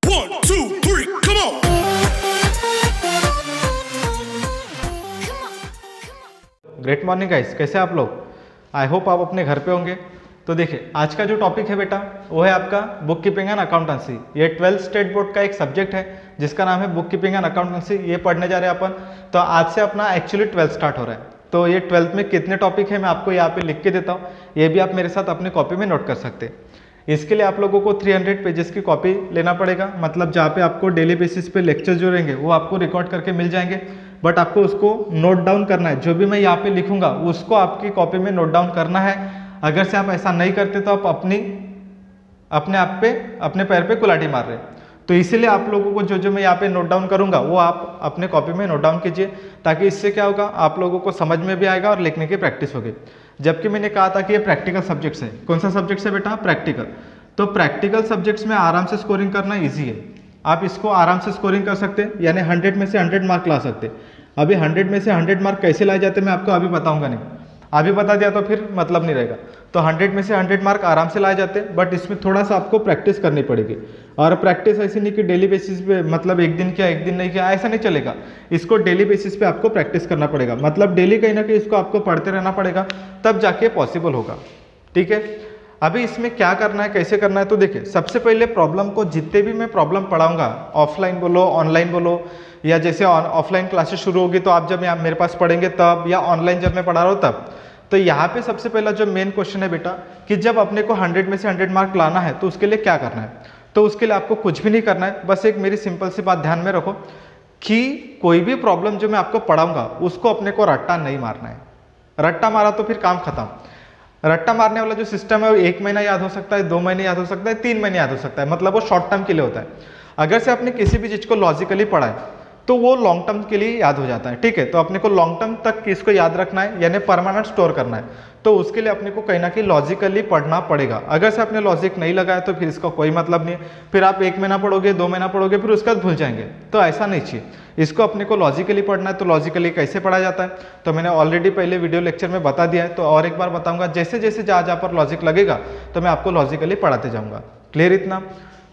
1, 2, 3, come on! Great morning guys, कैसे आप लोग? आई होप आप अपने घर पे होंगे। तो देखिए, आज का जो टॉपिक है बेटा वो है आपका बुक कीपिंग एंड अकाउंटेंसी। ये 12th स्टेट बोर्ड का एक सब्जेक्ट है जिसका नाम है बुक कीपिंग एंड अकाउंटेंसी। ये पढ़ने जा रहे हैं अपन। तो आज से अपना एक्चुअली 12th स्टार्ट हो रहा है। तो ये 12th में कितने टॉपिक है मैं आपको यहाँ पे लिख के देता हूँ, ये भी आप मेरे साथ अपनी कॉपी में नोट कर सकते हैं। इसके लिए आप लोगों को 300 पेजेस की कॉपी लेना पड़ेगा, मतलब जहाँ पे आपको डेली बेसिस पे लेक्चर जो रहेंगे वो आपको रिकॉर्ड करके मिल जाएंगे। बट आपको उसको नोट डाउन करना है, जो भी मैं यहाँ पे लिखूंगा उसको आपकी कॉपी में नोट डाउन करना है। अगर से आप ऐसा नहीं करते तो आप अपने आप पे अपने पैर पे कुल्हाड़ी मार रहे हैं। तो इसीलिए आप लोगों को जो मैं यहाँ पे नोट डाउन करूंगा वो आप अपने कॉपी में नोट डाउन कीजिए, ताकि इससे क्या होगा, आप लोगों को समझ में भी आएगा और लिखने की प्रैक्टिस होगी। जबकि मैंने कहा था कि ये प्रैक्टिकल सब्जेक्ट्स है। कौन सा सब्जेक्ट्स है बेटा? प्रैक्टिकल। तो प्रैक्टिकल सब्जेक्ट्स में आराम से स्कोरिंग करना ईजी है। आप इसको आराम से स्कोरिंग कर सकते हैं, यानी 100 में से 100 मार्क ला सकते हैं। अभी 100 में से 100 मार्क कैसे लाए जाते हैं मैं आपको अभी बताऊंगा नहीं। अभी बता दिया तो फिर मतलब नहीं रहेगा। तो 100 में से 100 मार्क आराम से लाए जाते हैं, बट इसमें थोड़ा सा आपको प्रैक्टिस करनी पड़ेगी। और प्रैक्टिस ऐसी नहीं कि डेली बेसिस पे, मतलब एक दिन किया एक दिन नहीं किया, ऐसा नहीं चलेगा। इसको डेली बेसिस पे आपको प्रैक्टिस करना पड़ेगा, मतलब डेली कहीं ना कहीं इसको आपको पढ़ते रहना पड़ेगा, तब जाके पॉसिबल होगा। ठीक है, अभी इसमें क्या करना है, कैसे करना है? तो देखिए, सबसे पहले प्रॉब्लम को, जितने भी मैं प्रॉब्लम पढ़ाऊंगा, ऑफलाइन बोलो ऑनलाइन बोलो, या जैसे ऑफलाइन क्लासेस शुरू होगी तो आप जब यहाँ मेरे पास पढ़ेंगे तब, या ऑनलाइन जब मैं पढ़ा रहा हूँ तब, तो यहाँ पे सबसे पहला जो मेन क्वेश्चन है बेटा कि जब अपने को 100 में से 100 मार्क लाना है तो उसके लिए क्या करना है। तो उसके लिए आपको कुछ भी नहीं करना है, बस एक मेरी सिंपल सी बात ध्यान में रखो कि कोई भी प्रॉब्लम जो मैं आपको पढ़ाऊंगा उसको अपने को रट्टा नहीं मारना है। रट्टा मारा तो फिर काम खत्म। रट्टा मारने वाला जो सिस्टम है वो 1 महीना याद हो सकता है, 2 महीने याद हो सकता है, 3 महीने याद हो सकता है, मतलब वो शॉर्ट टर्म के लिए होता है। अगर से आपने किसी भी चीज को लॉजिकली पढ़ा है तो वो लॉन्ग टर्म के लिए याद हो जाता है। ठीक है, तो अपने को लॉन्ग टर्म तक इसको याद रखना है, यानी परमानेंट स्टोर करना है। तो उसके लिए अपने को कहीं ना कहीं लॉजिकली पढ़ना पड़ेगा। अगर से आपने लॉजिक नहीं लगाया तो फिर इसका कोई मतलब नहीं है। फिर आप 1 महीना पढ़ोगे, 2 महीना पढ़ोगे, फिर उसके बाद भूल जाएंगे। तो ऐसा नहीं चाहिए, इसको अपने को लॉजिकली पढ़ना है। तो लॉजिकली कैसे पढ़ा जाता है तो मैंने ऑलरेडी पहले वीडियो लेक्चर में बता दिया है, तो और एक बार बताऊंगा। जैसे जैसे जहाँ जहाँ पर लॉजिक लगेगा तो मैं आपको लॉजिकली पढ़ाते जाऊंगा। क्लियर इतना?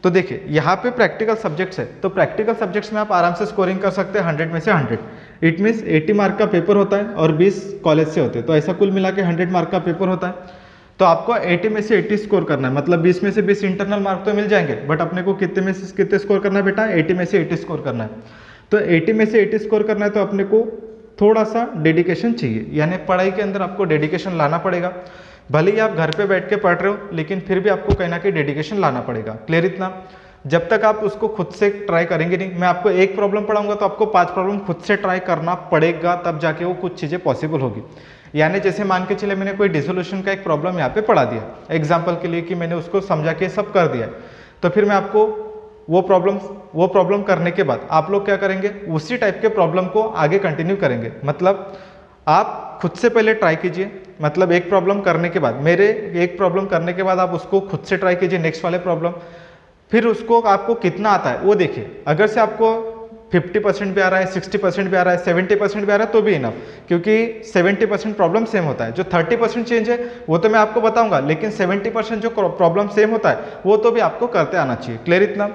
तो देखिए, यहाँ पे प्रैक्टिकल सब्जेक्ट्स है, तो प्रैक्टिकल सब्जेक्ट्स में आप आराम से स्कोरिंग कर सकते हैं 100 में से 100। इट मीन्स 80 मार्क का पेपर होता है और 20 कॉलेज से होते हैं, तो ऐसा कुल मिला के 100 मार्क का पेपर होता है। तो आपको 80 में से 80 स्कोर करना है, मतलब 20 में से 20 इंटरनल मार्क तो मिल जाएंगे, बट अपने को कितने में से कितने स्कोर करना है बेटा? 80 में से 80 स्कोर करना है। तो 80 में से 80 स्कोर करना है तो अपने को थोड़ा सा डेडिकेशन चाहिए, यानी पढ़ाई के अंदर आपको डेडिकेशन लाना पड़ेगा। भले ही आप घर पे बैठ के पढ़ रहे हो, लेकिन फिर भी आपको कहीं ना कहीं डेडिकेशन लाना पड़ेगा। क्लियर इतना? जब तक आप उसको खुद से ट्राई करेंगे नहीं, मैं आपको एक प्रॉब्लम पढ़ाऊंगा तो आपको 5 प्रॉब्लम खुद से ट्राई करना पड़ेगा, तब जाके वो कुछ चीज़ें पॉसिबल होगी। यानी जैसे मान के चले मैंने कोई डिसोल्यूशन का एक प्रॉब्लम यहाँ पे पढ़ा दिया एग्जाम्पल के लिए, कि मैंने उसको समझा के सब कर दिया है, तो फिर मैं आपको वो प्रॉब्लम करने के बाद आप लोग क्या करेंगे, उसी टाइप के प्रॉब्लम को आगे कंटिन्यू करेंगे। मतलब आप खुद से पहले ट्राई कीजिए, मतलब एक प्रॉब्लम करने के बाद, मेरे एक प्रॉब्लम करने के बाद आप उसको खुद से ट्राई कीजिए नेक्स्ट वाले प्रॉब्लम। फिर उसको आपको कितना आता है वो देखिए। अगर से आपको 50% भी आ रहा है, 60% भी आ रहा है, 70% भी आ रहा है तो भी इनफ, क्योंकि 70% प्रॉब्लम सेम होता है। जो 30% चेंज है वो तो मैं आपको बताऊंगा, लेकिन 70% जो प्रॉब्लम सेम होता है वो तो भी आपको करते आना चाहिए। क्लियर इतना?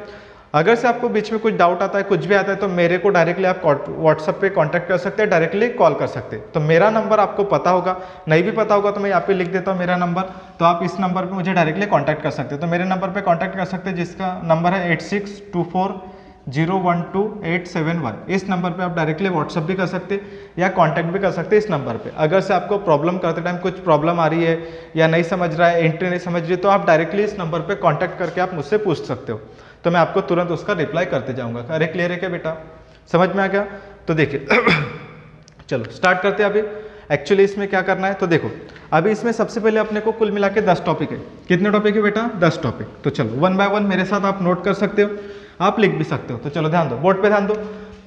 अगर से आपको बीच में कुछ डाउट आता है, कुछ भी आता है, तो मेरे को डायरेक्टली आप व्हाट्सएप पे कांटेक्ट कर सकते हैं, डायरेक्टली कॉल कर सकते हैं। तो मेरा नंबर आपको पता होगा, नहीं भी पता होगा तो मैं यहाँ पे लिख देता हूँ मेरा नंबर, तो आप इस नंबर पे मुझे डायरेक्टली कांटेक्ट कर सकते हैं। तो मेरे नंबर पे कांटेक्ट कर सकते हैं, जिसका नंबर है 8624012871। इस नंबर पे आप डायरेक्टली व्हाट्सएप भी कर सकते हैं या कांटेक्ट भी कर सकते हैं इस नंबर पे। अगर से आपको प्रॉब्लम करते टाइम कुछ प्रॉब्लम आ रही है या नहीं समझ रहा है, एंट्री नहीं समझ रही है, तो आप डायरेक्टली इस नंबर पे कांटेक्ट करके आप मुझसे पूछ सकते हो, तो मैं आपको तुरंत उसका रिप्लाई करते जाऊंगा। अरे क्लियर है क्या बेटा? समझ में आ गया? तो देखिए चलो स्टार्ट करते हैं। अभी एक्चुअली इसमें क्या करना है तो देखो, अभी इसमें सबसे पहले अपने को कुल मिला के 10 टॉपिक है। कितने टॉपिक है बेटा? 10 टॉपिक। तो चलो 1 बाय 1 मेरे साथ आप नोट कर सकते हो, आप लिख भी सकते हो। तो चलो ध्यान दो, बोर्ड पे ध्यान दो।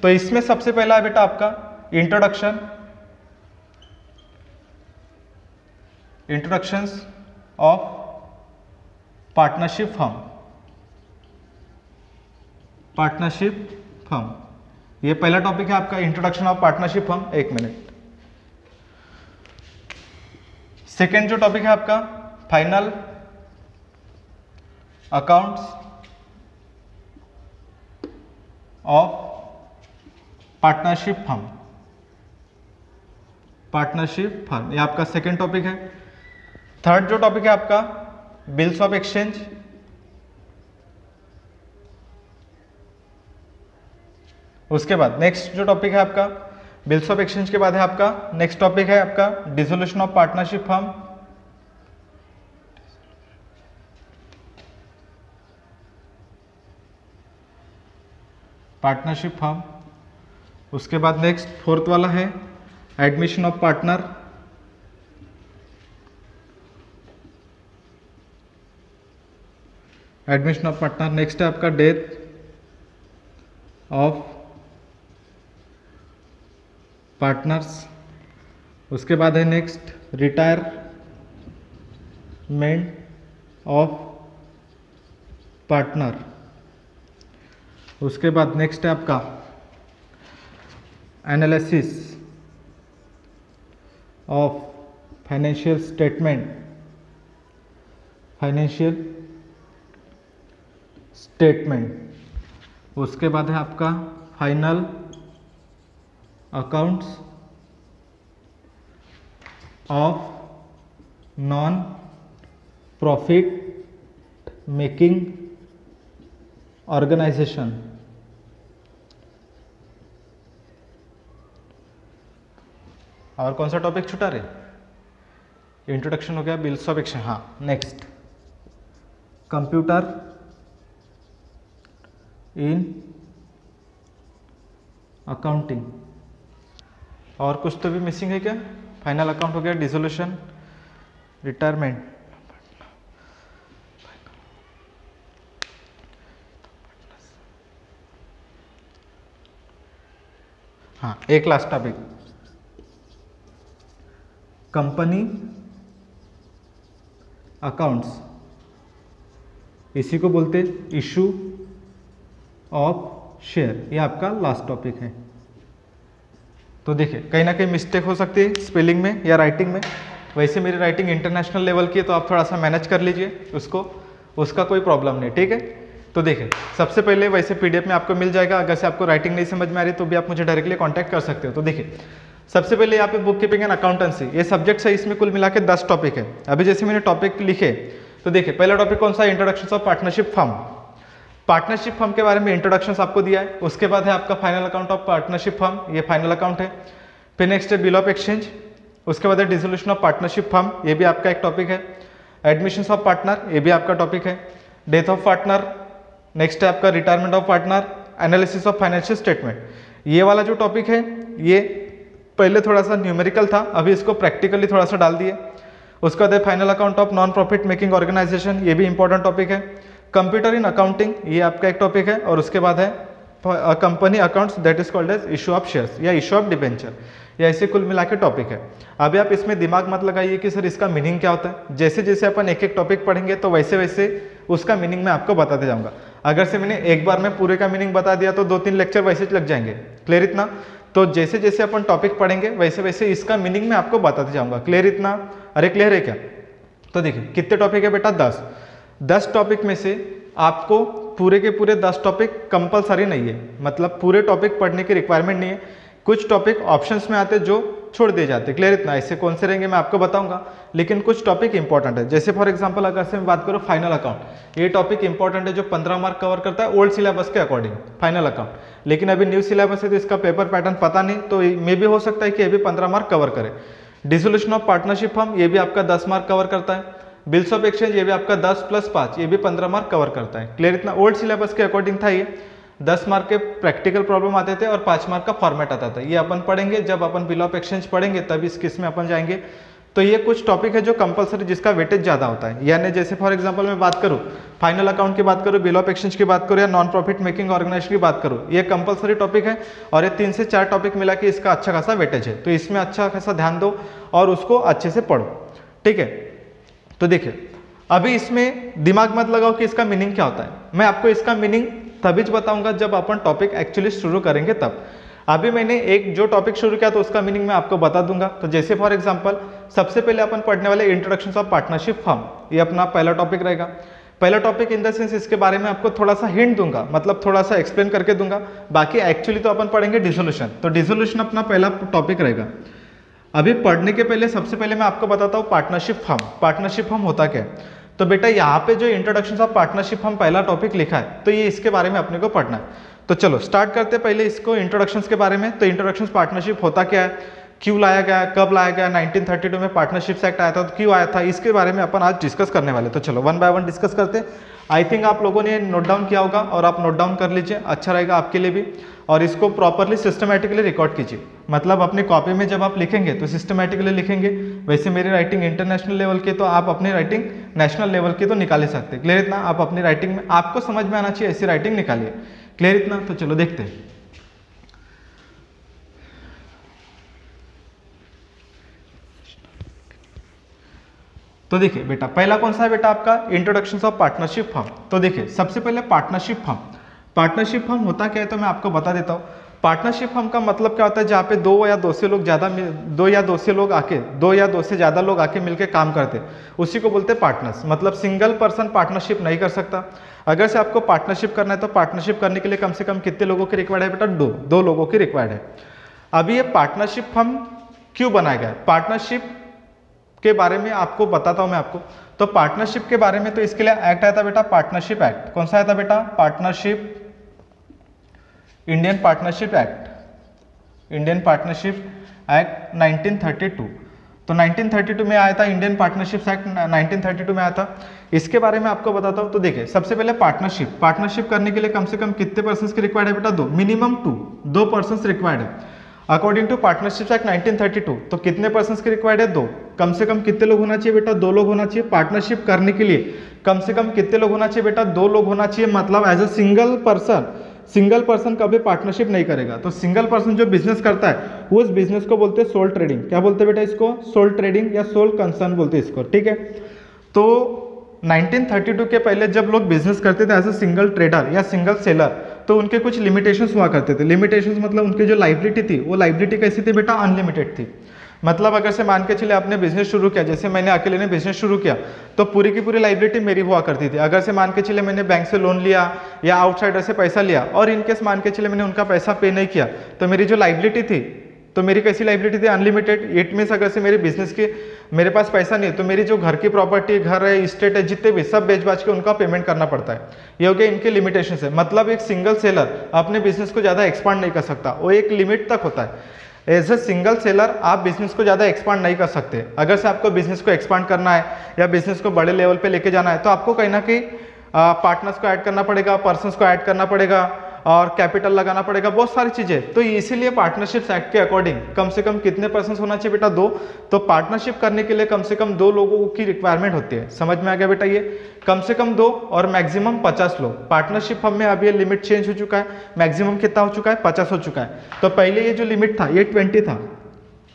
तो इसमें सबसे पहला है बेटा आपका इंट्रोडक्शंस ऑफ पार्टनरशिप फर्म। ये पहला टॉपिक है आपका, introduction of partnership firm. 1 minute. Second जो टॉपिक है आपका, final accounts of partnership firm, partnership firm, ये आपका सेकेंड टॉपिक है। थर्ड जो टॉपिक है आपका बिल्स ऑफ एक्सचेंज, उसके बाद नेक्स्ट जो टॉपिक है आपका बिल्स ऑफ एक्सचेंज के बाद है आपका नेक्स्ट टॉपिक है आपका dissolution of partnership firm, partnership firm. उसके बाद नेक्स्ट फोर्थ वाला है admission of partner, admission of partner. Next है आपका डेथ ऑफ पार्टनर्स। उसके बाद है नेक्स्ट रिटायरमेंट ऑफ पार्टनर। उसके बाद नेक्स्ट है आपका analysis of financial statement, financial statement. उसके बाद है आपका final accounts of non profit making organisation. और कौन सा टॉपिक छूटा रे? इंट्रोडक्शन हो गया, बिल्स ऑफ एक्सचेंज। हाँ, नेक्स्ट कंप्यूटर इन अकाउंटिंग। और कुछ तो भी मिसिंग है क्या? फाइनल अकाउंट हो गया, डिसोल्यूशन, रिटायरमेंट, हाँ एक लास्ट टॉपिक कंपनी अकाउंट्स, इसी को बोलते इशू ऑफ शेयर। ये आपका लास्ट टॉपिक है। तो देखिए कहीं ना कहीं मिस्टेक हो सकती है स्पेलिंग में या राइटिंग में। वैसे मेरी राइटिंग इंटरनेशनल लेवल की है तो आप थोड़ा सा मैनेज कर लीजिए उसको, उसका कोई प्रॉब्लम नहीं, ठीक है। तो देखिए सबसे पहले वैसे पीडीएफ में आपको मिल जाएगा, अगर से आपको राइटिंग नहीं समझ में आ रही तो भी आप मुझे डायरेक्टली कांटेक्ट कर सकते हो। तो देखिए सबसे पहले यहाँ पे बुक कीपिंग एंड अकाउंटेंसी, ये सब्जेक्ट है, इसमें कुल मिला के 10 टॉपिक है। अभी जैसे मैंने टॉपिक लिखे तो देखिए पहला टॉपिक कौन सा, introduction of partnership firm. Partnership firm के बारे में इंट्रोडक्शन आपको दिया है। उसके बाद है आपका final account of partnership firm, ये फाइनल अकाउंट है। फिर नेक्स्ट है बिल ऑफ एक्सचेंज। उसके बाद है डिसोल्यूशन ऑफ पार्टनरशिप फर्म, ये भी आपका एक टॉपिक है। एडमिशन ऑफ पार्टनर, ये भी आपका टॉपिक है। डेथ ऑफ पार्टनर, नेक्स्ट है आपका retirement of partner, analysis of financial statement. ये वाला जो टॉपिक है ये पहले थोड़ा सा न्यूमेरिकल था, अभी इसको प्रैक्टिकली थोड़ा सा डाल दिए। उसके बाद है final account of non profit making organisation, ये भी इंपॉर्टेंट टॉपिक है। कंप्यूटर इन अकाउंटिंग, ये आपका एक टॉपिक है। और उसके बाद है company accounts that is called as issue of shares या इशू ऑफ डिबेंचर, या ऐसे कुल मिला के टॉपिक है। अभी आप इसमें दिमाग मत लगाइए कि सर इसका मीनिंग क्या होता है, जैसे जैसे अपन एक एक टॉपिक पढ़ेंगे तो वैसे वैसे उसका मीनिंग मैं आपको बताते जाऊंगा। अगर से मैंने एक बार में पूरे का मीनिंग बता दिया तो 2-3 लेक्चर वैसे लग जाएंगे, क्लियर इतना। तो जैसे जैसे अपन टॉपिक पढ़ेंगे वैसे वैसे इसका मीनिंग मैं आपको बताते जाऊंगा, क्लियर इतना। अरे क्लियर है क्या? तो देखिए कितने टॉपिक है बेटा, 10 टॉपिक में से आपको पूरे के पूरे 10 टॉपिक कंपलसरी नहीं है, मतलब पूरे टॉपिक पढ़ने की रिक्वायरमेंट नहीं है। कुछ टॉपिक ऑप्शंस में आते जो छोड़ दिए जाते, क्लियर इतना। ऐसे कौन से रहेंगे मैं आपको बताऊंगा, लेकिन कुछ टॉपिक इंपॉर्टेंट है। जैसे फॉर एग्जांपल अगर से मैं बात करूं फाइनल अकाउंट, ये टॉपिक इंपॉर्टेंट है जो 15 मार्क कवर करता है ओल्ड सिलेबस के अकॉर्डिंग, फाइनल अकाउंट। लेकिन अभी न्यू सिलेबस है तो इसका पेपर पैटर्न पता नहीं, तो मे भी हो सकता है कि ये भी 15 मार्क कवर करे। डिसोल्यूशन ऑफ पार्टनरशिप फर्म, ये भी आपका 10 मार्क कवर करता है। बिल्स ऑफ एक्सचेंज, ये भी आपका 10 + 5, ये भी 15 मार्क कवर करता है, क्लियर इतना। ओल्ड सिलेबस के अकॉर्डिंग था ये, 10 मार्क के प्रैक्टिकल प्रॉब्लम आते थे और 5 मार्क का फॉर्मेट आता था। ये अपन पढ़ेंगे जब अपन बिल ऑफ एक्सचेंज पढ़ेंगे, तब इस किस में अपन जाएंगे। तो ये कुछ टॉपिक है जो कंपलसरी, जिसका वेटेज ज़्यादा होता है। यानी जैसे फॉर एग्जांपल मैं बात करूँ फाइनल अकाउंट की बात करूँ, बिल ऑफ एक्सचेंज की बात करूँ या नॉन प्रॉफिट मेकिंग ऑर्गेनाइजेशन की बात करूँ, ये कंपलसरी टॉपिक है और ये 3 से 4 टॉपिक मिला के इसका अच्छा खासा वेटेज है। तो इसमें अच्छा खासा ध्यान दो और उसको अच्छे से पढ़ो, ठीक है। तो देखिए अभी इसमें दिमाग मत लगाओ कि इसका मीनिंग क्या होता है, मैं आपको इसका मीनिंग तभी बताऊंगा जब अपन टॉपिक एक्चुअली शुरू करेंगे तब। अभी मैंने एक जो टॉपिक शुरू किया तो उसका मीनिंग मैं आपको बता दूंगा। तो जैसे फॉर एग्जांपल सबसे पहले अपन पढ़ने वाले इंट्रोडक्शन ऑफ पार्टनरशिप फर्म, ये अपना पहला टॉपिक रहेगा। पहला टॉपिक इन द सेंस इसके बारे में आपको थोड़ा सा हिंट दूंगा, मतलब थोड़ा सा एक्सप्लेन करके दूंगा, बाकी एक्चुअली तो अपन पढ़ेंगे डिसोल्यूशन। तो डिसोल्यूशन अपना पहला टॉपिक रहेगा। अभी पढ़ने के पहले सबसे पहले मैं आपको बताता हूँ पार्टनरशिप फर्म। पार्टनरशिप फर्म होता क्या है? तो बेटा यहाँ पे जो इंट्रोडक्शन ऑफ पार्टनरशिप फर्म पहला टॉपिक लिखा है, तो ये इसके बारे में अपने को पढ़ना है। तो चलो स्टार्ट करते हैं पहले इसको इंट्रोडक्शंस के बारे में। तो इंट्रोडक्शंस पार्टनरशिप होता क्या है, क्यों लाया गया, कब लाया गया, 1932 में पार्टनरशिप्स एक्ट आया था तो क्यों आया था, इसके बारे में अपन आज डिस्कस करने वाले। तो चलो वन बाय वन डिस्कस करते हैं। आई थिंक आप लोगों ने नोट डाउन किया होगा और आप नोट डाउन कर लीजिए, अच्छा रहेगा आपके लिए भी। और इसको प्रॉपरली सिस्टमेटिकली रिकॉर्ड कीजिए, मतलब अपनी कॉपी में जब आप लिखेंगे तो सिस्टमेटिकली लिखेंगे। वैसे मेरी राइटिंग इंटरनेशनल लेवल की, तो आप अपनी राइटिंग नेशनल लेवल की तो निकाल ही सकते। क्लियर इतना? आप अपनी राइटिंग में आपको समझ में आना चाहिए ऐसी राइटिंग निकालिए। क्लियर इतना? तो चलो देखते हैं। तो देखिए बेटा पहला कौन सा है बेटा आपका इंट्रोडक्शन ऑफ पार्टनरशिप फर्म। तो देखिए सबसे पहले पार्टनरशिप फर्म। पार्टनरशिप फर्म होता क्या है तो मैं आपको बता देता हूँ। पार्टनरशिप फर्म का मतलब क्या होता है, जहाँ पे दो या दो से ज़्यादा लोग आके मिलके काम करते, उसी को बोलते हैं पार्टनर्स। मतलब सिंगल पर्सन पार्टनरशिप नहीं कर सकता। अगर से आपको पार्टनरशिप करना है तो पार्टनरशिप करने के लिए कम से कम कितने लोगों की रिक्वायर्ड है बेटा? दो लोगों की रिक्वायर्ड है। अभी ये पार्टनरशिप फर्म क्यों बनाया गया है, पार्टनरशिप के बारे में आपको बताता हूं मैं आपको। तो पार्टनरशिप के बारे में तो इसके लिए एक्ट आया था बेटा, पार्टनरशिप एक्ट। कौन सा आया था बेटा? Partnership, Indian partnership act, Indian partnership act 1932। तो 1932 में आया था इंडियन पार्टनरशिप एक्ट, 1932 में आया था। इसके बारे में आपको बताता हूं। तो देखिए सबसे पहले पार्टनरशिप करने के लिए कम से कम कितने पर्सन्स की रिक्वायर्ड है बेटा? दो, मिनिमम दो पर्सन्स रिक्वायर्ड है अकॉर्डिंग टू पार्टनरशिप एक्ट 1932। तो कितने पर्सन्स की रिक्वायर्ड है? दो। कम से कम कितने लोग होना चाहिए बेटा? दो लोग होना चाहिए। पार्टनरशिप करने के लिए कम से कम कितने लोग होना चाहिए बेटा? दो लोग होना चाहिए। मतलब एज अ सिंगल पर्सन कभी पार्टनरशिप नहीं करेगा। तो सिंगल पर्सन जो बिजनेस करता है वो उस बिजनेस को बोलते हैं सोल ट्रेडिंग। क्या बोलते हैं बेटा इसको? सोल ट्रेडिंग या सोल कंसर्न बोलते हैं इसको। ठीक है। तो 1932 के पहले जब लोग बिजनेस करते थे एज अ सिंगल ट्रेडर या सिंगल सेलर, तो उनके कुछ लिमिटेशंस हुआ करते थे। लिमिटेशंस मतलब उनकी जो लाइबिलिटी थी, वो लाइबिलिटी कैसी थी बेटा? अनलिमिटेड थी। मतलब अगर से मान के चले आपने बिजनेस शुरू किया, जैसे मैंने अकेले ने बिजनेस शुरू किया, तो पूरी की पूरी लाइबिलिटी मेरी हुआ करती थी। अगर से मान के चले मैंने बैंक से लोन लिया या आउटसाइडर से पैसा लिया और इनकेस मान के चले मैंने उनका पैसा पे नहीं किया, तो मेरी जो लाइबिलिटी थी, तो मेरी कैसी लाइबिलिटी थी? अनलिमिटेड। इट मीन्स अगर से मेरे बिजनेस की मेरे पास पैसा नहीं है तो मेरी जो घर की प्रॉपर्टी, घर है, स्टेट है, जितने भी सब बेच बाच के उनका पेमेंट करना पड़ता है। ये हो गया इनके लिमिटेशन है। मतलब एक सिंगल सेलर अपने बिजनेस को ज़्यादा एक्सपांड नहीं कर सकता, वो एक लिमिट तक होता है। एज ए सिंगल सेलर आप बिजनेस को ज़्यादा एक्सपांड नहीं कर सकते। अगर से आपको बिजनेस को एक्सपांड करना है या बिजनेस को बड़े लेवल पे लेके जाना है तो आपको कहीं ना कहीं पार्टनर्स को ऐड करना पड़ेगा, पर्सन्स को ऐड करना पड़ेगा और कैपिटल लगाना पड़ेगा, बहुत सारी चीज़ें। तो इसीलिए पार्टनरशिप एक्ट के अकॉर्डिंग कम से कम कितने पर्सन्स होना चाहिए बेटा? दो। तो पार्टनरशिप करने के लिए कम से कम दो लोगों की रिक्वायरमेंट होती है। समझ में आ गया बेटा? ये कम से कम दो और मैक्सिमम 50 लोग। पार्टनरशिप फर्म में अभी ये लिमिट चेंज हो चुका है, मैक्सिमम कितना हो चुका है? 50 हो चुका है। तो पहले ये जो लिमिट था ये 20 था,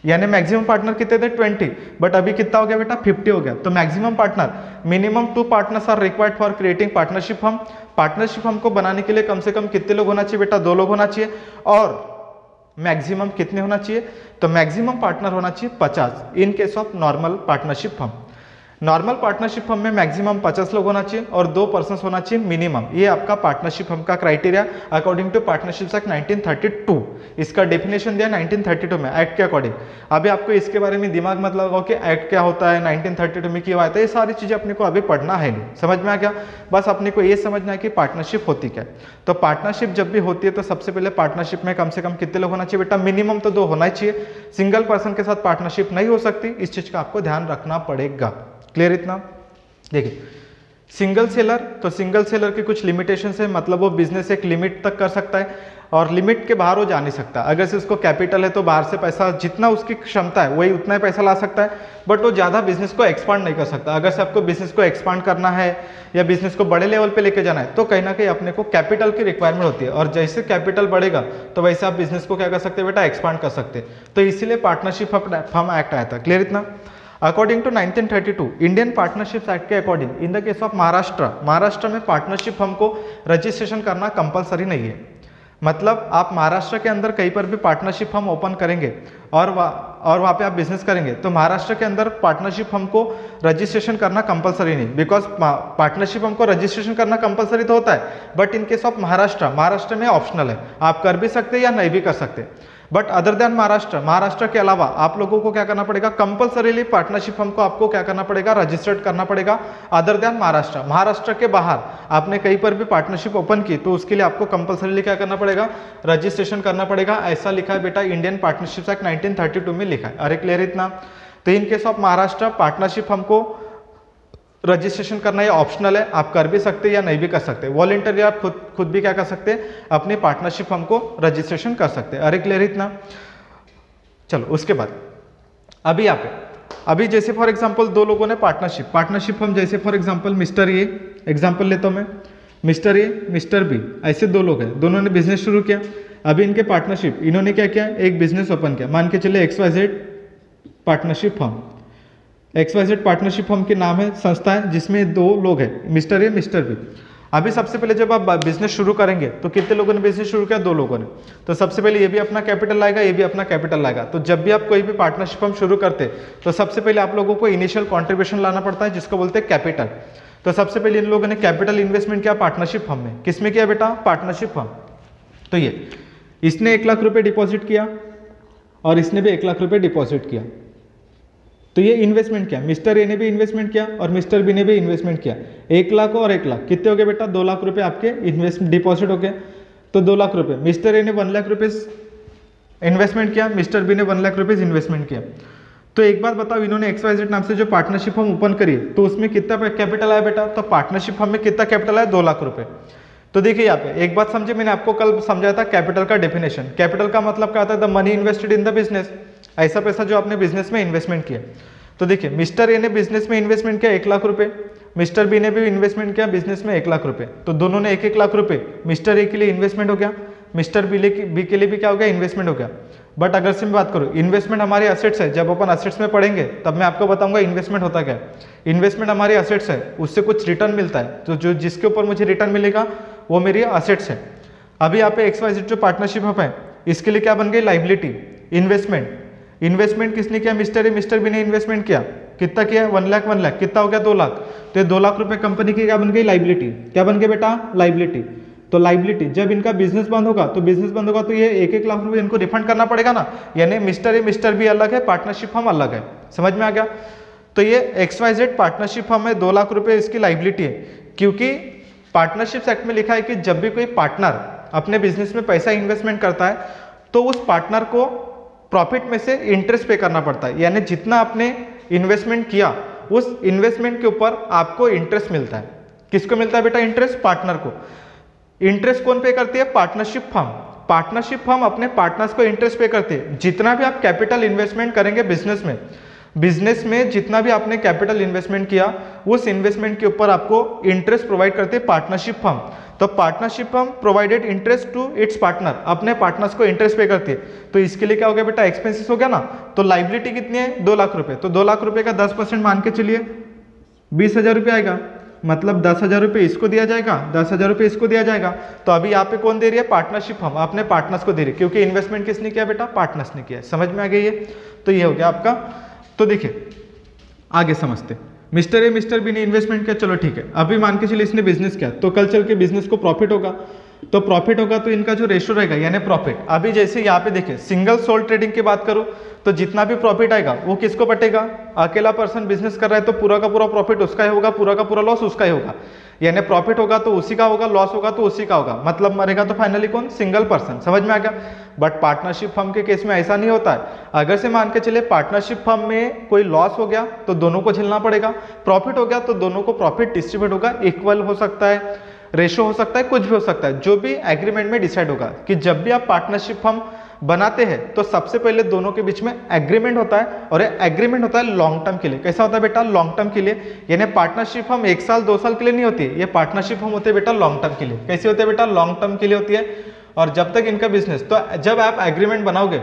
यानी मैक्सिमम पार्टनर कितने थे? 20, बट अभी कितना हो गया बेटा? 50 हो गया। तो maximum partner, minimum 2 partners are required for creating partnership firm. Partnership firm को बनाने के लिए कम से कम कितने लोग होना चाहिए बेटा? 2 लोग होना चाहिए। और मैक्सिमम कितने होना चाहिए? तो मैक्सिमम पार्टनर होना चाहिए 50 in case of normal partnership firm. Normal partnership firm में मैक्सिमम 50 लोग होना चाहिए और 2 पर्सन्स होना चाहिए मिनिमम। ये आपका पार्टनरशिप फर्म का criteria according to partnership act 1932। इसका डेफिनेशन दिया 1932 में एक्ट के अकॉर्डिंग। अभी आपको इसके बारे में दिमाग मत लगाओ कि एक्ट क्या होता है, 1932 में क्यों आया था, ये सारी चीजें अपने को अभी पढ़ना है नहीं। समझ में आ गया? बस अपने को ये समझना है कि पार्टनरशिप होती क्या है। तो पार्टनरशिप जब भी होती है तो सबसे पहले पार्टनरशिप में कम से कम कितने लोग होना चाहिए बेटा? मिनिमम तो 2 होना ही चाहिए। सिंगल पर्सन के साथ पार्टनरशिप नहीं हो सकती, इस चीज का आपको ध्यान रखना पड़ेगा। क्लियर इतना? देखिए सिंगल सेलर, तो सिंगल सेलर की कुछ लिमिटेशंस है। मतलब वो बिजनेस एक लिमिट तक कर सकता है और लिमिट के बाहर वो जा नहीं सकता। अगर से उसको कैपिटल है तो बाहर से पैसा जितना उसकी क्षमता है वही उतना ही पैसा ला सकता है, बट वो ज़्यादा बिजनेस को एक्सपांड नहीं कर सकता। अगर से आपको बिजनेस को एक्सपांड करना है या बिजनेस को बड़े लेवल पे लेके जाना है तो कहीं ना कहीं अपने को कैपिटल की रिक्वायरमेंट होती है, और जैसे कैपिटल बढ़ेगा तो वैसे आप बिजनेस को क्या कर सकते हैं बेटा? एक्सपांड कर सकते हैं। तो इसीलिए पार्टनरशिप फर्म एक्ट आया था। क्लियर इतना? According to 1932 Indian partnership act के according in the case of Maharashtra में पार्टनरशिप फर्म को रजिस्ट्रेशन करना कंपलसरी नहीं है। मतलब आप महाराष्ट्र के अंदर कहीं पर भी पार्टनरशिप फर्म ओपन करेंगे और वहाँ पे आप बिजनेस करेंगे तो महाराष्ट्र के अंदर पार्टनरशिप फर्म को रजिस्ट्रेशन करना कंपलसरी नहीं, बिकॉज पार्टनरशिप फर्म को रजिस्ट्रेशन करना कंपलसरी तो होता है, but in case of Maharashtra में ऑप्शनल है, आप कर भी सकते या नहीं भी कर सकते। बट अदर देन महाराष्ट्र के अलावा आप लोगों को क्या करना पड़ेगा, कंपलसरीली पार्टनरशिप फर्म को आपको क्या करना पड़ेगा, रजिस्टर्ड करना पड़ेगा। अदर देन महाराष्ट्र के बाहर आपने कहीं पर भी पार्टनरशिप ओपन की तो उसके लिए आपको कंपलसरीली क्या करना पड़ेगा, रजिस्ट्रेशन करना पड़ेगा। ऐसा लिखा है बेटा इंडियन पार्टनरशिप्स एक्ट 1932 में लिखा है। अरे क्लियर इतना? तो in case of Maharashtra partnership firm को रजिस्ट्रेशन करना ये ऑप्शनल है, आप कर भी सकते या नहीं भी कर सकते। वॉलंटरी आप खुद भी क्या कर सकते हैं, अपनी पार्टनरशिप फर्म को रजिस्ट्रेशन कर सकते हैं। अरे क्लियर इतना? चलो उसके बाद अभी यहाँ पे अभी जैसे फॉर एग्जांपल दो लोगों ने पार्टनरशिप फर्म, जैसे for example mister A, example लेता हूँ मैं, मिस्टर ए मिस्टर बी, ऐसे दो लोग हैं, दोनों ने बिजनेस शुरू किया। अभी इनके पार्टनरशिप, इन्होंने क्या किया, एक बिजनेस ओपन किया, मान के चले XYZ partnership firm. XYZ partnership firm के नाम है, संस्था है जिसमें दो लोग हैं, मिस्टर ए मिस्टर बी। अभी सबसे पहले जब आप बिजनेस शुरू करेंगे तो कितने लोगों ने बिजनेस शुरू किया, दो लोगों ने। तो सबसे पहले ये भी अपना कैपिटल लाएगा, ये भी अपना कैपिटल लाएगा। तो जब भी आप कोई भी पार्टनरशिप फर्म शुरू करते तो सबसे पहले आप लोगों को इनिशियल कॉन्ट्रीब्यूशन लाना पड़ता है, जिसको बोलते हैं कैपिटल। तो सबसे पहले इन लोगों ने कैपिटल इन्वेस्टमेंट किया पार्टनरशिप फर्म में। किसमें किया बेटा, पार्टनरशिप फर्म। तो ये इसने 1 लाख रुपए डिपॉजिट किया और इसने भी 1 लाख रुपए डिपॉजिट किया। तो ये इन्वेस्टमेंट किया, मिस्टर ए ने भी इन्वेस्टमेंट किया और मिस्टर बी ने भी इन्वेस्टमेंट किया। 1 लाख और 1 लाख कितने हो गए बेटा, 2 लाख रुपए आपके इन्वेस्टमेंट डिपॉजिट हो गए। तो 2 लाख रुपए, मिस्टर ए ने 1 लाख रुपए इन्वेस्टमेंट किया, मिस्टर बी ने 1 लाख रुपए इन्वेस्टमेंट किया। तो एक बात बताओ, इन्होंने XYZ नाम से जो पार्टनरशिप फर्म ओपन करी तो उसमें कितना कैपिटल आया बेटा, तो पार्टनरशिप फर्म में कितना कैपिटल आया, 2 लाख रुपए। तो देखिए यहाँ पे एक बात समझे, मैंने आपको कल समझाया था कैपिटल का डेफिनेशन। कैपिटल का मतलब क्या होता है, the money invested in the business, ऐसा पैसा जो आपने बिजनेस में इन्वेस्टमेंट किया। तो देखिए मिस्टर ए ने बिजनेस में इन्वेस्टमेंट किया 1 लाख रुपए, मिस्टर बी ने भी इन्वेस्टमेंट किया बिजनेस में 1 लाख रुपए। तो दोनों ने 1-1 लाख रुपए, मिस्टर ए के लिए इन्वेस्टमेंट हो गया, मिस्टर बी के लिए भी क्या हो गया, इन्वेस्टमेंट हो गया। बट अगर से मैं बात करूँ, इन्वेस्टमेंट हमारे असेट्स है, जब अपन असेट्स में पढ़ेंगे तब मैं आपको बताऊंगा इन्वेस्टमेंट होता क्या है। इन्वेस्टमेंट हमारे असेट्स है, उससे कुछ रिटर्न मिलता है, तो जो जिसके ऊपर मुझे रिटर्न मिलेगा वो मेरी असेट्स है। अभी यहाँ पे XYZ जो पार्टनरशिप है इसके लिए क्या बन गई, लाइबिलिटी। इन्वेस्टमेंट किसने किया, मिस्टर बी ने इन्वेस्टमेंट किया, कितना किया, 1 लाख कितना हो गया, 2 लाख। तो 2 लाख रुपए कंपनी की क्या बन गई, लाइबिलिटी। क्या बन गई बेटा, लाइबिलिटी। तो लाइबिलिटी, जब इनका बिजनेस बंद होगा तो ये 1-1 लाख रुपए इनको रिफंड करना पड़ेगा ना, यानी मिस्टर बी अलग है, पार्टनरशिप फर्म अलग है। समझ में आ गया? तो ये XYZ पार्टनरशिप फर्म में 2 लाख रुपए इसकी लाइबिलिटी है, क्योंकि पार्टनरशिप एक्ट में लिखा है कि जब भी कोई पार्टनर अपने बिजनेस में पैसा इन्वेस्टमेंट करता है तो उस पार्टनर को प्रॉफिट में से इंटरेस्ट पे करना पड़ता है, यानी जितना आपने इन्वेस्टमेंट किया उस इन्वेस्टमेंट के ऊपर आपको इंटरेस्ट मिलता है। किसको मिलता है बेटा, इंटरेस्ट, पार्टनर को। इंटरेस्ट कौन पे करती है, पार्टनरशिप फर्म। पार्टनरशिप फर्म अपने पार्टनर्स को इंटरेस्ट पे करती है। जितना भी आप कैपिटल इन्वेस्टमेंट करेंगे बिजनेस में जितना भी आपने कैपिटल इन्वेस्टमेंट किया उस इन्वेस्टमेंट के ऊपर आपको इंटरेस्ट प्रोवाइड करते हैं पार्टनरशिप फर्म। तो partnership firm provided interest to its partner, अपने पार्टनर्स को इंटरेस्ट पे करती है। तो इसके लिए क्या हो गया बेटा, एक्सपेंसेस हो गया ना। तो लाइबिलिटी कितनी है, 2 लाख रुपए। तो 2 लाख रुपए का 10% मान के चलिए 20,000 रुपये आएगा, मतलब 10,000 रुपये इसको दिया जाएगा, 10,000 रुपये इसको दिया जाएगा। तो अभी यहाँ पे कौन दे रही है, पार्टनरशिप फर्म अपने पार्टनर्स को दे रही है, क्योंकि इन्वेस्टमेंट किसने किया बेटा, पार्टनर्स ने किया। समझ में आ गई है? तो ये हो गया आपका। तो देखिए आगे समझते, मिस्टर ए मिस्टर बी ने इन्वेस्टमेंट किया, चलो ठीक है। अभी मान के चलिए इसने बिजनेस किया, तो कल चल के बिजनेस को प्रॉफिट होगा। तो प्रॉफिट होगा तो इनका जो रेशो रहेगा यानी प्रॉफिट, अभी जैसे यहाँ पे देखिए सिंगल सोल ट्रेडिंग की बात करूँ तो जितना भी प्रॉफिट आएगा वो किसको बटेगा, अकेला पर्सन बिजनेस कर रहा है तो पूरा का पूरा प्रॉफिट उसका ही होगा, पूरा का पूरा लॉस उसका ही होगा। यानी प्रॉफिट होगा तो उसी का होगा, लॉस होगा तो उसी का होगा, मतलब मरेगा तो फाइनली कौन, सिंगल पर्सन। समझ में आ गया? बट पार्टनरशिप फर्म के केस में ऐसा नहीं होता है। अगर से मान के चले पार्टनरशिप फर्म में कोई लॉस हो गया तो दोनों को झेलना पड़ेगा, प्रॉफिट हो गया तो दोनों को प्रॉफिट डिस्ट्रीब्यूट होगा, इक्वल हो सकता है, रेशो हो सकता है, कुछ भी हो सकता है, जो भी एग्रीमेंट में डिसाइड होगा। कि जब भी आप पार्टनरशिप फर्म बनाते हैं तो सबसे पहले दोनों के बीच में एग्रीमेंट होता है, और एग्रीमेंट होता है लॉन्ग टर्म के लिए। कैसा होता है बेटा, लॉन्ग टर्म के लिए। यानी पार्टनरशिप फर्म 1 साल 2 साल के लिए नहीं होती है, ये पार्टनरशिप फर्म होते हैं बेटा लॉन्ग टर्म के लिए। कैसे होते हैं बेटा, लॉन्ग टर्म के लिए होती है। और जब तक इनका बिजनेस, तो जब आप एग्रीमेंट बनाओगे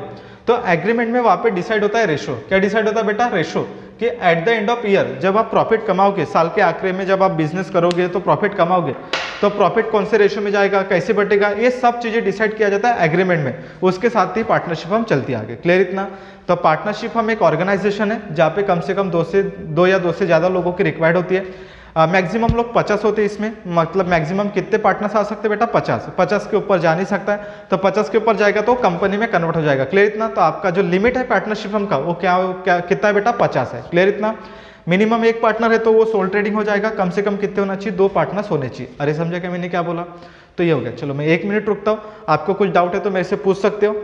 तो एग्रीमेंट में वहां पे डिसाइड होता है रेशो। क्या डिसाइड होता है बेटा, रेशो। कि at the end of year जब आप प्रॉफिट कमाओगे, साल के आखिर में जब आप बिजनेस करोगे तो प्रॉफिट कमाओगे, तो प्रॉफिट कौन से रेशो में जाएगा, कैसे बटेगा, ये सब चीज़ें डिसाइड किया जाता है एग्रीमेंट में। उसके साथ ही पार्टनरशिप हम चलती है आगे। क्लियर इतना? तो पार्टनरशिप हम एक ऑर्गेनाइजेशन है जहाँ पे कम से कम दो या दो से ज़्यादा लोगों की रिक्वायर्ड होती है। मैक्सिमम लोग 50 होते हैं इसमें, मतलब मैक्सिमम कितने पार्टनर्स आ सकते हैं बेटा, 50 के ऊपर जा नहीं सकता है। तो 50 के ऊपर जाएगा तो कंपनी में कन्वर्ट हो जाएगा। क्लियर इतना? तो आपका जो लिमिट है पार्टनरशिप हम का वो क्या कितना है बेटा, 50 है। क्लियर इतना? मिनिमम एक पार्टनर है तो वो सोल ट्रेडिंग हो जाएगा। कम से कम कितने होना चाहिए, 2 पार्टनर्स होने चाहिए। अरे समझा क्या मैंने क्या बोला? तो ये हो गया। चलो मैं 1 मिनट रुकता हूँ, आपको कुछ डाउट है तो मेरे से पूछ सकते हो।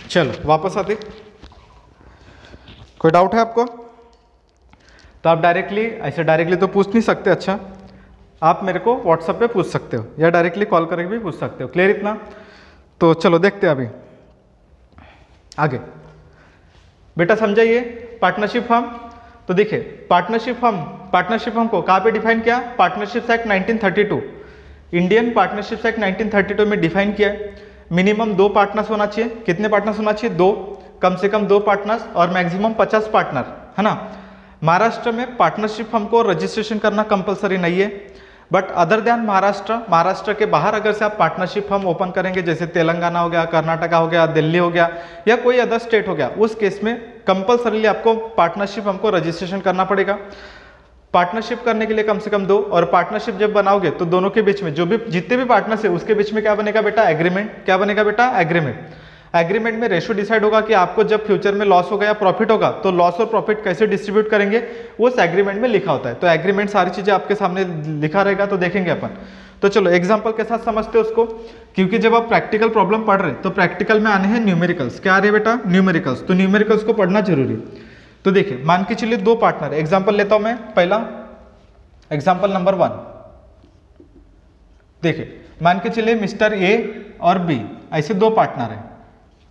चलो वापस आते, कोई डाउट है आपको? तो आप डायरेक्टली तो पूछ नहीं सकते। अच्छा, आप मेरे को व्हाट्सएप पे पूछ सकते हो या डायरेक्टली कॉल करके भी पूछ सकते हो। क्लियर इतना? तो चलो देखते हैं अभी आगे। बेटा समझाइए पार्टनरशिप फर्म। तो देखिए पार्टनरशिप फर्म को कहाँ पे डिफाइन किया? Partnership act 1932, Indian partnership act 1932 में डिफाइन किया है। मिनिमम 2 पार्टनर्स होना चाहिए। कितने पार्टनर्स होना चाहिए? 2, कम से कम 2 पार्टनर्स और मैक्सिमम 50 पार्टनर, है ना। महाराष्ट्र में पार्टनरशिप फर्म को रजिस्ट्रेशन करना कंपलसरी नहीं है, बट अदर देन महाराष्ट्र के बाहर अगर से आप पार्टनरशिप फर्म ओपन करेंगे, जैसे तेलंगाना हो गया, कर्नाटका हो गया, दिल्ली हो गया या कोई अदर स्टेट हो गया, उस केस में कंपलसरीली आपको पार्टनरशिप फर्म को रजिस्ट्रेशन करना पड़ेगा। पार्टनरशिप करने के लिए कम से कम 2, और पार्टनरशिप जब बनाओगे तो दोनों के बीच में जितने भी पार्टनर्स है उसके बीच में क्या बनेगा बेटा? एग्रीमेंट। क्या बनेगा बेटा? एग्रीमेंट। एग्रीमेंट में रेशो डिसाइड होगा कि आपको जब फ्यूचर में लॉस होगा या प्रॉफिट होगा तो लॉस और प्रॉफिट कैसे डिस्ट्रीब्यूट करेंगे, वो उस एग्रीमेंट में लिखा होता है। तो एग्रीमेंट सारी चीजें आपके सामने लिखा रहेगा, तो देखेंगे अपन। तो चलो एग्जांपल के साथ समझते हो उसको, क्योंकि जब आप प्रैक्टिकल प्रॉब्लम पढ़ रहे हैं तो प्रैक्टिकल में आने हैं न्यूमेरिकल्स। क्या आ रहे हैं बेटा? न्यूमेरिकल्स। तो न्यूमेरिकल्स को पढ़ना जरूरी है। तो देखिए मान के चलिए 2 पार्टनर, एग्जाम्पल लेता हूं मैं। पहला एग्जाम्पल नंबर 1, देखिए मान के चलिए मिस्टर ए और बी, ऐसे 2 पार्टनर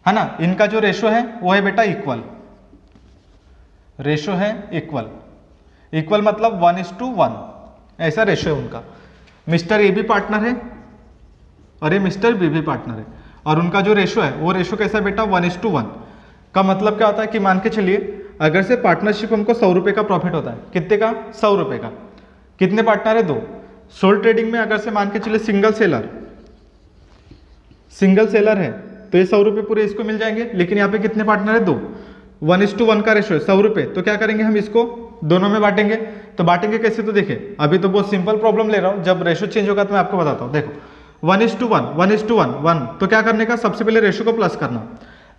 है ना। इनका जो रेशो है वो है बेटा इक्वल। रेशो है इक्वल मतलब 1:1, ऐसा रेशो है उनका। मिस्टर ए भी पार्टनर है और ये मिस्टर बी भी पार्टनर है, और उनका जो रेशो है वो रेशो कैसा है बेटा? 1:1 का मतलब क्या होता है कि मान के चलिए अगर से पार्टनरशिप हमको 100 रुपये का प्रॉफिट होता है। कितने का? 100 रुपये का। कितने पार्टनर है? 2। सोल ट्रेडिंग में अगर से मान के चलिए सिंगल सेलर है तो ये 100 रुपये पूरे इसको मिल जाएंगे, लेकिन यहाँ पे कितने पार्टनर है? 2। 1:1 का रेशो है, 100 रुपये। तो क्या करेंगे हम? इसको दोनों में बांटेंगे। तो बांटेंगे कैसे? तो देखिए अभी तो बहुत सिंपल प्रॉब्लम ले रहा हूँ, जब रेशो चेंज होगा तो मैं आपको बताता हूँ। देखो 1:1 तो क्या करने का? सबसे पहले रेशो को प्लस करना।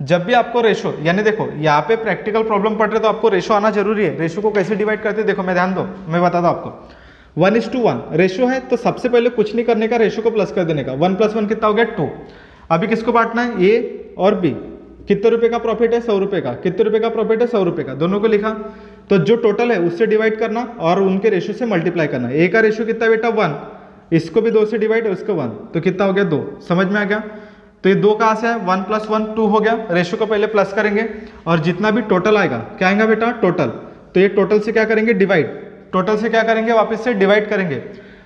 जब भी आपको रेशो, यानी देखो यहाँ पे प्रैक्टिकल प्रॉब्लम पढ़ रहे तो आपको रेशो आना जरूरी है। रेशो को कैसे डिवाइड करते हैं देखो, मैं ध्यान दो, मैं बताता हूँ आपको। 1:1 रेशो है तो सबसे पहले कुछ नहीं करने का, रेशो को प्लस कर देने का। 1 + 1 कितना हो गया? 2। अभी किसको बांटना है? ए और बी। कितने रुपए का प्रॉफिट है? 100 रुपए का। कितने रुपए का प्रॉफिट है? 100 रुपए का। दोनों को लिखा, तो जो टोटल है उससे डिवाइड करना और उनके रेशो से मल्टीप्लाई करना। ए का रेशो कितना बेटा? 1। इसको भी 2 से डिवाइड और इसको 1, तो कितना हो गया? 2। समझ में आ गया? तो ये 2 कहाँ से है? 1 + 1 2 हो गया। रेशो को पहले प्लस करेंगे और जितना भी टोटल आएगा, क्या आएगा बेटा? टोटल। तो ये टोटल से क्या करेंगे? डिवाइड। टोटल से क्या करेंगे? वापस से डिवाइड करेंगे।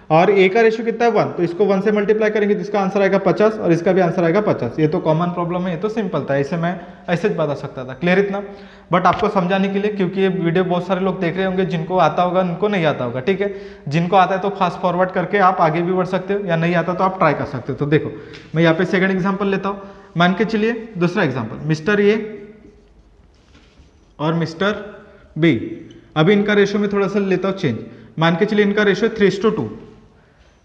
और ए का रेशो कितना है? 1, तो इसको 1 से मल्टीप्लाई करेंगे तो इसका आंसर आएगा 50 और इसका भी आंसर आएगा 50। ये तो कॉमन प्रॉब्लम है, ये तो सिंपल था, ऐसे मैं ऐसे बता सकता था। क्लियर इतना? बट आपको समझाने के लिए, क्योंकि ये वीडियो बहुत सारे लोग देख रहे होंगे, जिनको आता होगा उनको नहीं आता होगा, ठीक है। जिनको आता है तो फास्ट फॉरवर्ड करके आप आगे भी बढ़ सकते हो, या नहीं आता तो आप ट्राई कर सकते हो। तो देखो मैं यहाँ पे सेकंड एग्जाम्पल लेता हूँ। मान के चलिए दूसरा एग्जाम्पल, मिस्टर ए और मिस्टर बी। अभी इनका रेशो में थोड़ा सा लेता हूँ चेंज। मान के चलिए इनका रेशो 3:2।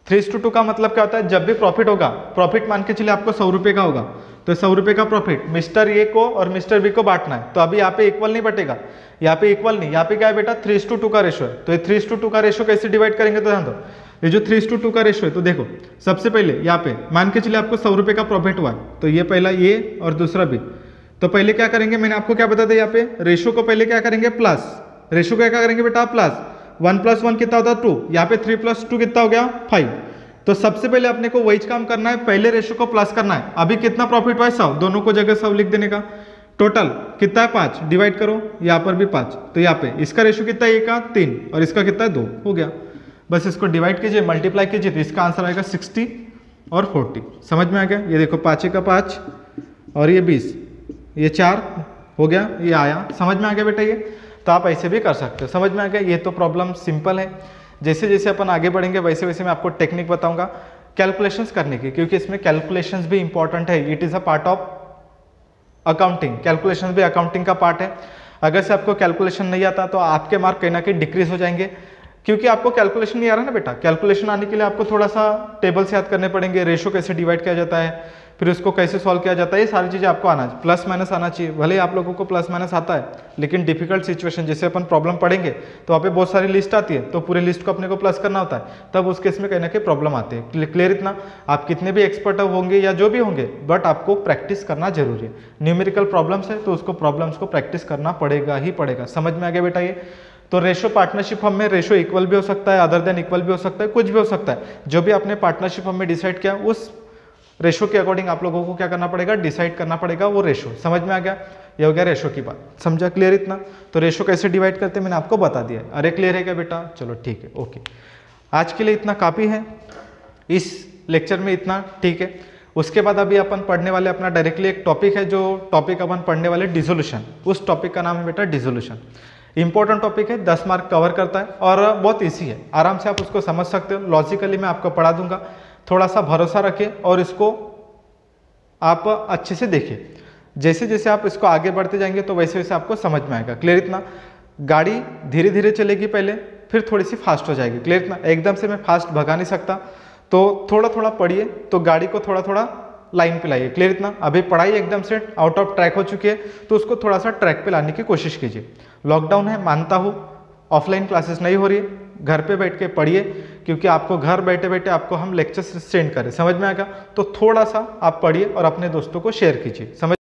3:2 का मतलब क्या होता है? जब भी प्रॉफिट होगा, प्रॉफिट मान के चलिए आपको 100 रुपये का होगा, तो 100 रुपये का प्रॉफिट मिस्टर ए को और मिस्टर बी को बांटना है। तो अभी यहाँ पे इक्वल नहीं बटेगा, यहाँ पे इक्वल नहीं, यहाँ पे क्या है बेटा? 3:2 का रेशो है। तो ये 3:2 का रेशो कैसे डिवाइड करेंगे? तो ध्यान दो, ये जो 3:2 का रेशो है, तो देखो सबसे पहले यहाँ पे मान के चलिए आपको 100 रुपये का प्रॉफिट हुआ है, तो ये पहला ये और दूसरा भी। तो पहले क्या करेंगे, मैंने आपको क्या बताया था यहाँ पे, रेशो को पहले क्या करेंगे प्लस, रेशो को क्या करेंगे बेटा प्लस, 1 + 1 कितना होता है 2, यहाँ पे 3 + 2 कितना हो गया 5। तो सबसे पहले अपने को वही काम करना है, पहले रेशो को प्लस करना है। अभी कितना प्रॉफिट हुआ है 100, दोनों को जगह 100 लिख देने का। टोटल कितना है 5, डिवाइड करो, यहाँ पर भी 5, तो यहाँ पे इसका रेशो कितना है 1 का 3 और इसका कितना है 2 हो गया। बस इसको डिवाइड कीजिए, मल्टीप्लाई कीजिए, तो इसका आंसर आएगा 60 और 40। समझ में आ गया? ये देखो 5 का 5 और ये 20, ये 4 हो गया, ये आया। समझ में आ गया बेटा? ये तो आप ऐसे भी कर सकते हो। समझ में आ गया? ये तो प्रॉब्लम सिंपल है। जैसे जैसे अपन आगे बढ़ेंगे वैसे वैसे मैं आपको टेक्निक बताऊंगा कैलकुलेशंस करने की, क्योंकि इसमें कैलकुलेशंस भी इंपॉर्टेंट है। It is a part of accounting, calculation भी अकाउंटिंग का पार्ट है। अगर से आपको कैलकुलेशन नहीं आता तो आपके मार्क कहीं ना कहीं डिक्रीज हो जाएंगे, क्योंकि आपको कैलकुलेशन नहीं आ रहा ना बेटा। कैलकुलेशन आने के लिए आपको थोड़ा सा टेबल्स याद करने पड़ेंगे, रेशो कैसे डिवाइड किया जाता है, फिर उसको कैसे सॉल्व किया जाता है, ये सारी चीज़ें आपको आना चाहिए। प्लस माइनस आना चाहिए, भले ही आप लोगों को प्लस माइनस आता है, लेकिन डिफिकल्ट सिचुएशन जैसे अपन प्रॉब्लम पढ़ेंगे तो वहाँ पे बहुत सारी लिस्ट आती है, तो पूरे लिस्ट को अपने को प्लस करना होता है, तब उस केस में कहीं ना कहीं प्रॉब्लम आती है। क्लियर इतना? आप कितने भी एक्सपर्ट होंगे या जो भी होंगे, बट आपको प्रैक्टिस करना जरूरी है। न्यूमेरिकल प्रॉब्लम्स है तो उसको प्रॉब्लम्स को प्रैक्टिस करना पड़ेगा ही पड़ेगा। समझ में आ गया बेटा? ये तो रेशो पार्टनरशिप फर्म में रेशो इक्वल भी हो सकता है, अदर देन इक्वल भी हो सकता है, कुछ भी हो सकता है। जो भी आपने पार्टनरशिप फर्म में डिसाइड किया उस रेशो के अकॉर्डिंग आप लोगों को क्या करना पड़ेगा, डिसाइड करना पड़ेगा वो रेशो। समझ में आ गया? ये हो गया रेशो की बात। समझा? क्लियर इतना? तो रेशो कैसे डिवाइड करते हैं मैंने आपको बता दिया है। अरे क्लियर है क्या बेटा? चलो ठीक है, ओके। आज के लिए इतना काफ़ी है, इस लेक्चर में इतना ठीक है। उसके बाद अभी अपन पढ़ने वाले अपना डायरेक्टली एक टॉपिक है, जो टॉपिक अपन पढ़ने वाले डिसोल्यूशन। उस टॉपिक का नाम है बेटा डिसोल्यूशन। इंपॉर्टेंट टॉपिक है, 10 मार्क कवर करता है और बहुत ईजी है, आराम से आप उसको समझ सकते हो। लॉजिकली मैं आपको पढ़ा दूंगा, थोड़ा सा भरोसा रखिए और इसको आप अच्छे से देखिए। जैसे जैसे आप इसको आगे बढ़ते जाएंगे तो वैसे वैसे आपको समझ में आएगा। क्लियर इतना? गाड़ी धीरे धीरे चलेगी पहले, फिर थोड़ी सी फास्ट हो जाएगी। क्लियर इतना? एकदम से मैं फास्ट भगा नहीं सकता, तो थोड़ा थोड़ा पढ़िए, तो गाड़ी को थोड़ा थोड़ा लाइन पे लाइए। क्लियर इतना? अभी पढ़ाई एकदम से आउट ऑफ ट्रैक हो चुकी है, तो उसको थोड़ा सा ट्रैक पे लाने की कोशिश कीजिए। लॉकडाउन है, मानता हूँ, ऑफलाइन क्लासेस नहीं हो रही है, घर पे बैठ के पढ़िए, क्योंकि आपको घर बैठे बैठे आपको हम लेक्चर्स सेंड करें। समझ में आएगा? तो थोड़ा सा आप पढ़िए और अपने दोस्तों को शेयर कीजिए। समझ